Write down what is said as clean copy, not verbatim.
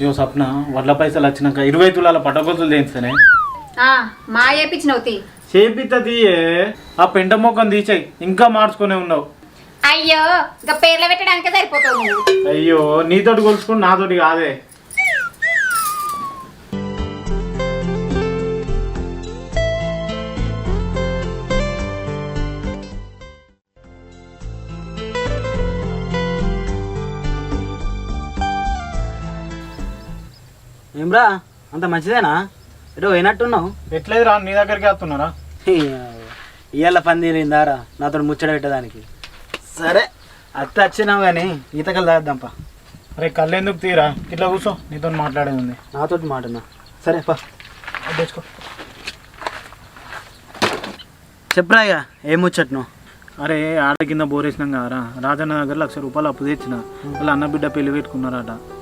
ఇగో సప్న వడ్ల పైసలు వచ్చినాక 20 తులాల పట్టగొత్తులు చేయిస్తానే. మా ఏపించినవుతి చేపిత్త తీయే, ఆ పెంట మొక్కను తీసేయి, ఇంకా మార్చుకునే ఉన్నావు. అయ్యో ఇంకా పేర్లు పెట్టడానికే సరిపోతావు నువ్వు. అయ్యో నీతోటి కొలుసుకుని నాతోటి కాదే. ఏమ్రా అంత మంచిదేనా? ఏదో పోయినట్టున్నావు. ఎట్లేదు రా, నీ దగ్గరికి వస్తున్నారా? ఇవాళ పని తీరిందారా నాతో ముచ్చట పెట్టడానికి? సరే అత్త వచ్చినావు కానీ ఈతకలు తాగద్దాంపా. అరే కళ్ళు ఎందుకు తీరా, ఇట్లా కూర్చో, నీతో మాట్లాడేది ఉంది. నాతోటి మాటనా? సరే పా తెచ్చుకో. చెప్పరా ఇక ఏం ముచ్చట్ను? అరే ఆడ కింద బోరేసినాం కదరా, రాజన్న దగ్గర 1,00,000 రూపాయలు అప్పు తెచ్చిన. వాళ్ళ అన్న బిడ్డ పెళ్లి పెట్టుకున్నారట.